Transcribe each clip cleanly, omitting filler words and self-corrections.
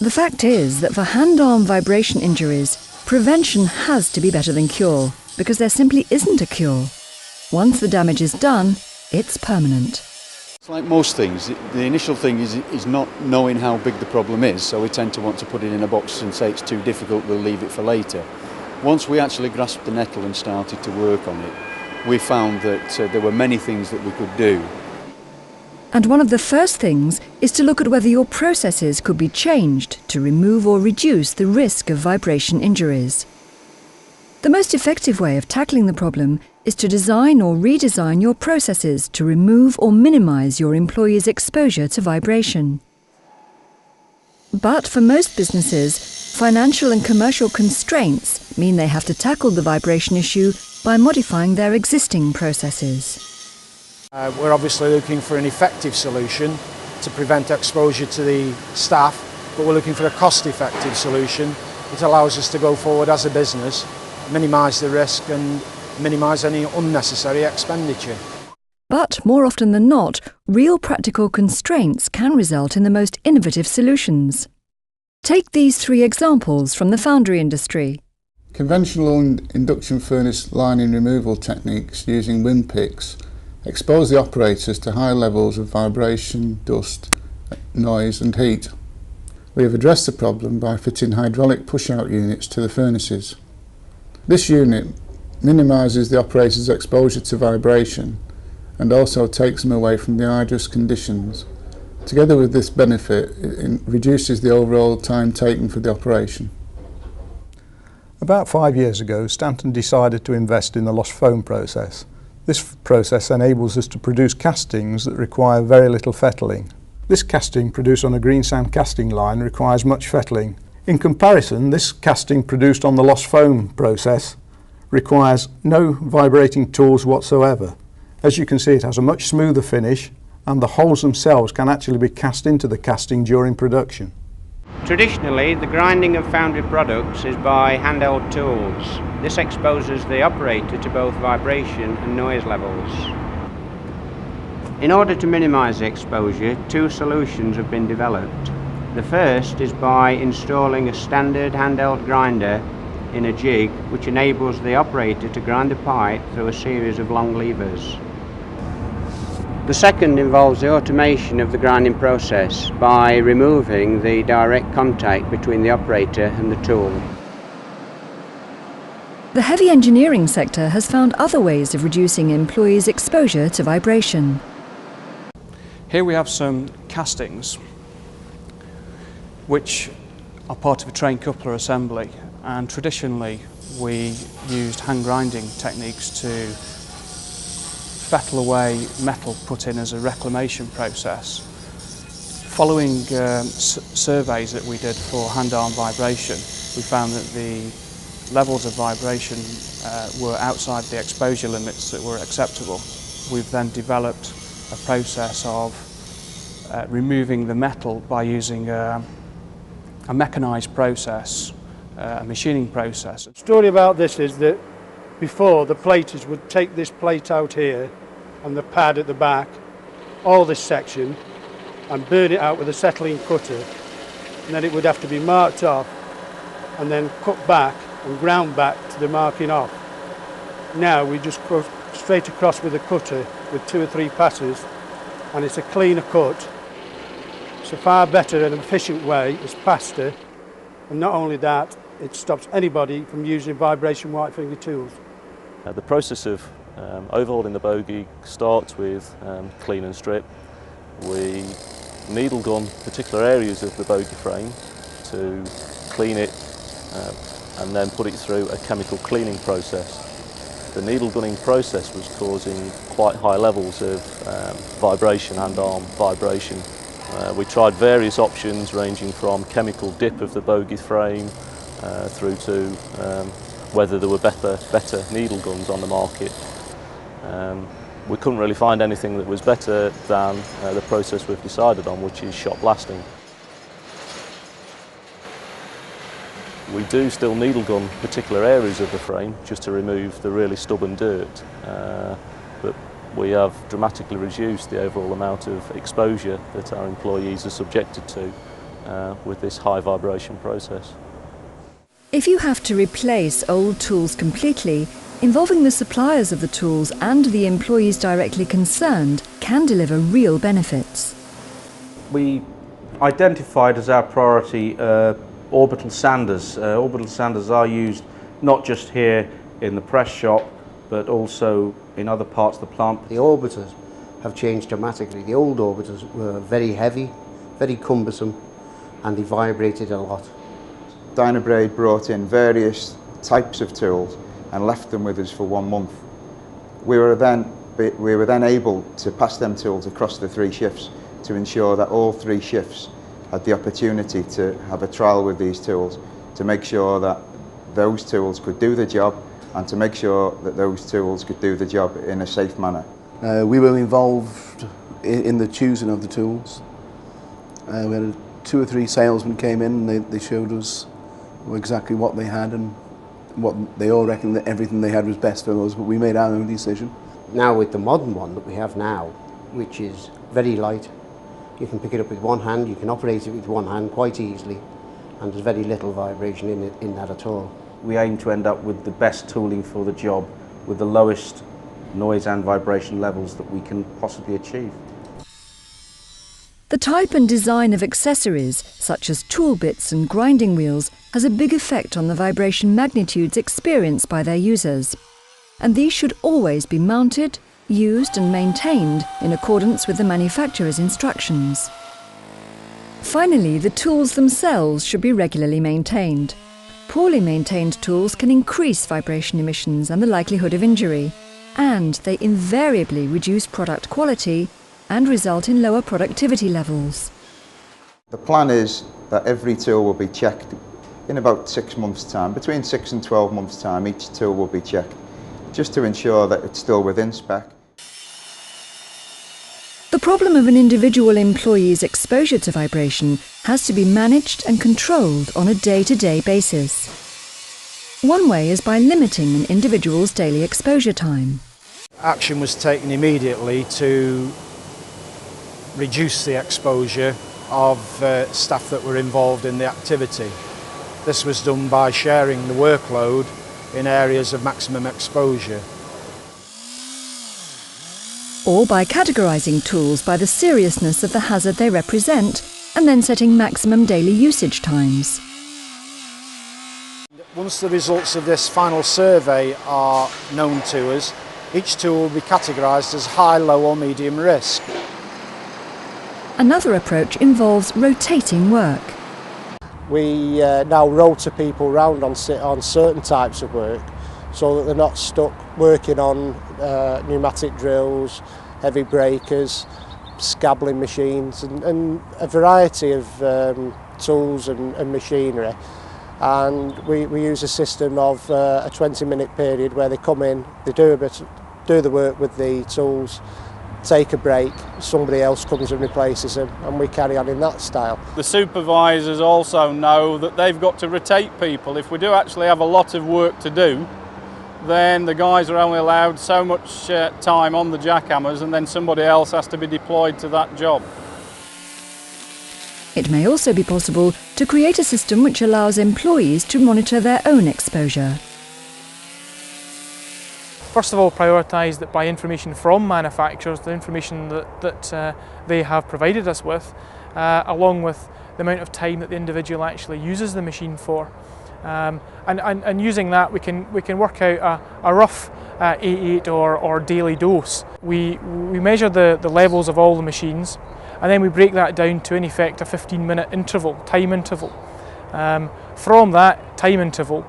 The fact is that for hand-arm vibration injuries, prevention has to be better than cure, because there simply isn't a cure. Once the damage is done, it's permanent. It's like most things, the initial thing is not knowing how big the problem is, so we tend to want to put it in a box and say it's too difficult, we'll leave it for later. Once we actually grasped the nettle and started to work on it, we found that there were many things that we could do. And one of the first things is to look at whether your processes could be changed to remove or reduce the risk of vibration injuries. The most effective way of tackling the problem is to design or redesign your processes to remove or minimise your employees' exposure to vibration. But for most businesses, financial and commercial constraints mean they have to tackle the vibration issue by modifying their existing processes. We're obviously looking for an effective solution to prevent exposure to the staff, but we're looking for a cost-effective solution that allows us to go forward as a business, minimise the risk and minimise any unnecessary expenditure. But more often than not, real practical constraints can result in the most innovative solutions. Take these three examples from the foundry industry. Conventional induction furnace lining removal techniques using wind picks expose the operators to high levels of vibration, dust, noise and heat. We have addressed the problem by fitting hydraulic push-out units to the furnaces. This unit minimises the operator's exposure to vibration and also takes them away from the arduous conditions. Together with this benefit, it reduces the overall time taken for the operation. About 5 years ago, Stanton decided to invest in the lost foam process. This process enables us to produce castings that require very little fettling. This casting produced on a green sand casting line requires much fettling. In comparison, this casting produced on the lost foam process requires no vibrating tools whatsoever. As you can see, it has a much smoother finish, and the holes themselves can actually be cast into the casting during production. Traditionally, the grinding of foundry products is by handheld tools. This exposes the operator to both vibration and noise levels. In order to minimise the exposure, two solutions have been developed. The first is by installing a standard handheld grinder in a jig, which enables the operator to grind a pipe through a series of long levers. The second involves the automation of the grinding process by removing the direct contact between the operator and the tool. The heavy engineering sector has found other ways of reducing employees' exposure to vibration. Here we have some castings which are part of a train coupler assembly, and traditionally we used hand grinding techniques to fettle away metal put in as a reclamation process. Following surveys that we did for hand-arm vibration, we found that the levels of vibration were outside the exposure limits that were acceptable. We've then developed a process of removing the metal by using a mechanised process, a machining process. The story about this is that before, the platers would take this plate out here and the pad at the back, all this section, and burn it out with a settling cutter, and then it would have to be marked off and then cut back and ground back to the marking off. Now we just go straight across with a cutter with 2 or 3 passes, and it's a cleaner cut. It's a far better and efficient way, it's faster, and not only that, it stops anybody from using vibration white finger tools. The process of overhauling the bogie starts with clean and strip. We needle gun particular areas of the bogie frame to clean it and then put it through a chemical cleaning process. The needle gunning process was causing quite high levels of vibration and arm vibration. We tried various options ranging from chemical dip of the bogie frame through to whether there were better needle guns on the market. We couldn't really find anything that was better than the process we've decided on, which is shot blasting. We do still needle gun particular areas of the frame just to remove the really stubborn dirt, but we have dramatically reduced the overall amount of exposure that our employees are subjected to with this high vibration process. If you have to replace old tools completely, involving the suppliers of the tools and the employees directly concerned can deliver real benefits. We identified as our priority orbital sanders. Orbital sanders are used not just here in the press shop, but also in other parts of the plant. The orbiters have changed dramatically. The old orbiters were very heavy, very cumbersome, and they vibrated a lot. Dynabrade brought in various types of tools and left them with us for 1 month. We were then able to pass them tools across the 3 shifts to ensure that all 3 shifts had the opportunity to have a trial with these tools, to make sure that those tools could do the job and to make sure that those tools could do the job in a safe manner. We were involved in the choosing of the tools. We had 2 or 3 salesmen came in and they showed us exactly what they had and what they all reckoned that everything they had was best for us, but we made our own decision. Now with the modern one that we have now, which is very light, you can pick it up with one hand, you can operate it with one hand quite easily, and there's very little vibration in that at all. We aim to end up with the best tooling for the job, with the lowest noise and vibration levels that we can possibly achieve. The type and design of accessories, such as tool bits and grinding wheels, has a big effect on the vibration magnitudes experienced by their users. And these should always be mounted, used and maintained in accordance with the manufacturer's instructions. Finally, the tools themselves should be regularly maintained. Poorly maintained tools can increase vibration emissions and the likelihood of injury, and they invariably reduce product quality and result in lower productivity levels. The plan is that every tool will be checked in about 6 months' time. Between 6 and 12 months' time, each tool will be checked, just to ensure that it's still within spec. The problem of an individual employee's exposure to vibration has to be managed and controlled on a day-to-day basis. One way is by limiting an individual's daily exposure time. Action was taken immediately to reduce the exposure of staff that were involved in the activity. This was done by sharing the workload in areas of maximum exposure. Or by categorising tools by the seriousness of the hazard they represent and then setting maximum daily usage times. Once the results of this final survey are known to us, each tool will be categorised as high, low or medium risk. Another approach involves rotating work. We now rotor people round on certain types of work so that they're not stuck working on pneumatic drills, heavy breakers, scabbling machines and a variety of tools and machinery. And we use a system of a 20-minute period where they come in, they do the work with the tools, take a break, somebody else comes and replaces them, and we carry on in that style. The supervisors also know that they've got to rotate people. If we do actually have a lot of work to do, then the guys are only allowed so much time on the jackhammers, and then somebody else has to be deployed to that job. It may also be possible to create a system which allows employees to monitor their own exposure. First of all, prioritise that by information from manufacturers, the information that they have provided us with, along with the amount of time that the individual actually uses the machine for. And using that, we can work out a rough A8 or daily dose. We measure the levels of all the machines, and then we break that down to, in effect, a 15-minute interval, time interval. From that time interval,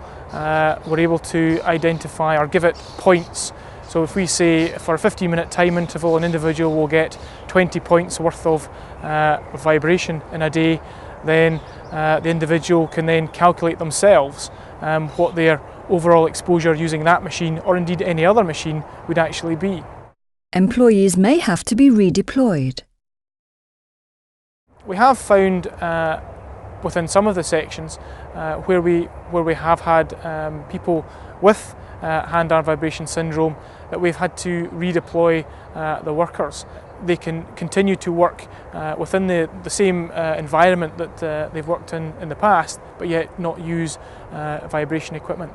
we're able to identify or give it points. So if we say for a 15-minute time interval, an individual will get 20 points worth of vibration in a day, then the individual can then calculate themselves what their overall exposure using that machine, or indeed any other machine, would actually be. Employees may have to be redeployed. We have found within some of the sections where we have had people with hand-arm vibration syndrome that we've had to redeploy the workers. they can continue to work within the same environment that they've worked in the past, but yet not use vibration equipment.